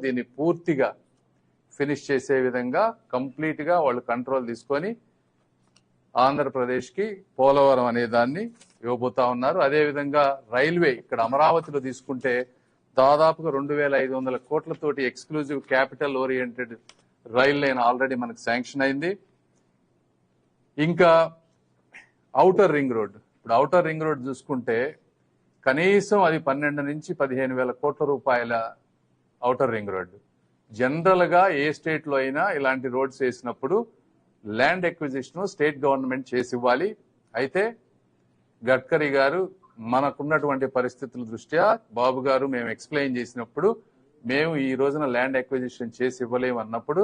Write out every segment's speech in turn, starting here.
దీన్ని పూర్తిగా ఫినిష్ చేసే విధంగా కంప్లీట్ గా వాళ్ళు కంట్రోల్ తీసుకొని ఆంధ్రప్రదేశ్ కి పోలవరం అనే దాన్ని ఇవ్వబోతా ఉన్నారు. అదేవిధంగా రైల్వే ఇక్కడ అమరావతిలో తీసుకుంటే దాదాపుగా 2,500 కోట్లతోటి exclusive capital oriented rail line already మనకు శాంక్షన్ అయింది. ఇంకా ఔటర్ రింగ్ రోడ్, ఇప్పుడు ఔటర్ రింగ్ రోడ్ చూసుకుంటే కనీసం అది 12 నుంచి 15,000 కోట్ల రూపాయల ఔటర్ రింగ్ రోడ్. జనరల్ గా ఏ స్టేట్ లో అయినా ఇలాంటి రోడ్స్ వేసినప్పుడు ల్యాండ్ ఎక్విజిషన్ స్టేట్ గవర్నమెంట్ చేసి ఇవ్వాలి. అయితే గడ్కరీ గారు మనకున్నటువంటి పరిస్థితుల దృష్ట్యా బాబు గారు మేము ఎక్స్ప్లెయిన్ చేసినప్పుడు మేము ఈ రోజున ల్యాండ్ ఎక్విజిషన్ చేసి ఇవ్వలేము అన్నప్పుడు,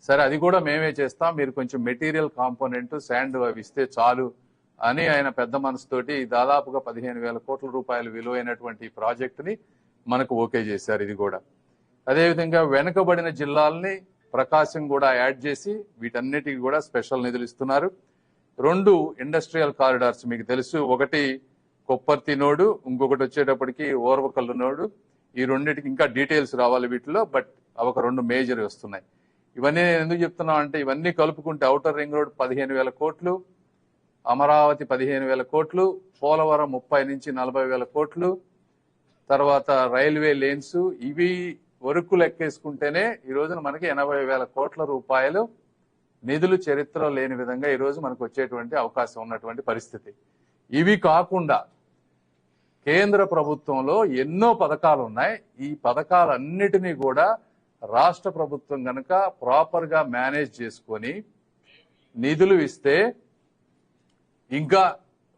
సరే అది కూడా మేమే చేస్తాం, మీరు కొంచెం మెటీరియల్ కాంపోనెంట్ శాండ్ అవి ఇస్తే చాలు అని ఆయన పెద్ద మనసుతోటి దాదాపుగా 15,000 కోట్ల రూపాయలు విలువైనటువంటి ఈ ప్రాజెక్టుని మనకు ఓకే చేశారు. ఇది కూడా అదేవిధంగా వెనుకబడిన జిల్లాలని ప్రకాశం కూడా యాడ్ చేసి వీటన్నిటికి కూడా స్పెషల్ నిధులు ఇస్తున్నారు. 2 ఇండస్ట్రియల్ కారిడార్స్ మీకు తెలుసు, ఒకటి కొప్పర్తి నోడు, ఇంకొకటి వచ్చేటప్పటికి ఓర్వకల్లు నోడు. ఈ రెండింటికి ఇంకా డీటెయిల్స్ రావాలి వీటిలో, బట్ ఒక 2 మేజర్ వస్తున్నాయి. ఇవన్నీ నేను ఎందుకు చెప్తున్నాం అంటే ఇవన్నీ కలుపుకుంటే ఔటర్ రింగ్ రోడ్ 15,000 కోట్లు, అమరావతి 15,000 కోట్లు, పోలవరం 30 నుంచి 40,000 కోట్లు, తర్వాత రైల్వే లేన్స్, ఇవి వరకు లెక్కేసుకుంటేనే ఈ రోజున మనకి 80,000 కోట్ల రూపాయలు నిధులు చరిత్రలో లేని విధంగా ఈ రోజు మనకు వచ్చేటువంటి అవకాశం ఉన్నటువంటి పరిస్థితి. ఇవి కాకుండా కేంద్ర ప్రభుత్వంలో ఎన్నో పథకాలు ఉన్నాయి. ఈ పథకాలన్నిటినీ కూడా రాష్ట్ర ప్రభుత్వం గనక ప్రాపర్ గా మేనేజ్ చేసుకొని నిధులు ఇస్తే ఇంకా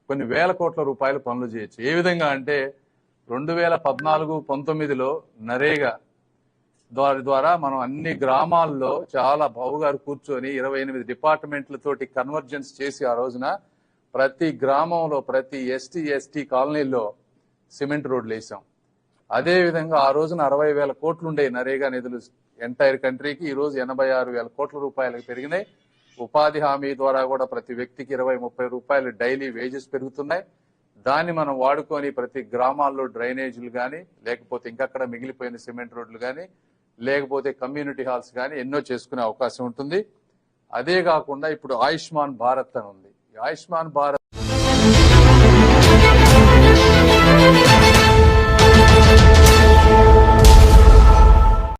కొన్ని వేల కోట్ల రూపాయలు పనులు చేయొచ్చు. ఏ విధంగా అంటే 2014-19లో నరేగా ద్వారా మనం అన్ని గ్రామాల్లో చాలా బావుగారు కూర్చొని 28 డిపార్ట్మెంట్లతోటి కన్వర్జెన్స్ చేసి ఆ రోజున ప్రతి గ్రామంలో ప్రతి ఎస్టీ కాలనీలో సిమెంట్ రోడ్లు వేసాం. అదే విధంగా ఆ రోజున 60,000 కోట్లు ఉండే నరేగా నిధులు ఎంటైర్ కంట్రీకి, ఈ రోజు 86,000 కోట్ల రూపాయలకు పెరిగినాయి. ఉపాధి హామీ ద్వారా కూడా ప్రతి వ్యక్తికి 20-30 రూపాయలు డైలీ వేజెస్ పెరుగుతున్నాయి. దాన్ని మనం వాడుకొని ప్రతి గ్రామాల్లో డ్రైనేజీలు కానీ, లేకపోతే ఇంకక్కడ మిగిలిపోయిన సిమెంట్ రోడ్లు కానీ, లేకపోతే కమ్యూనిటీ హాల్స్ కానీ ఎన్నో చేసుకునే అవకాశం ఉంటుంది. అదే కాకుండా ఇప్పుడు ఆయుష్మాన్ భారత్ అని ఉంది. ఆయుష్మాన్ భారత్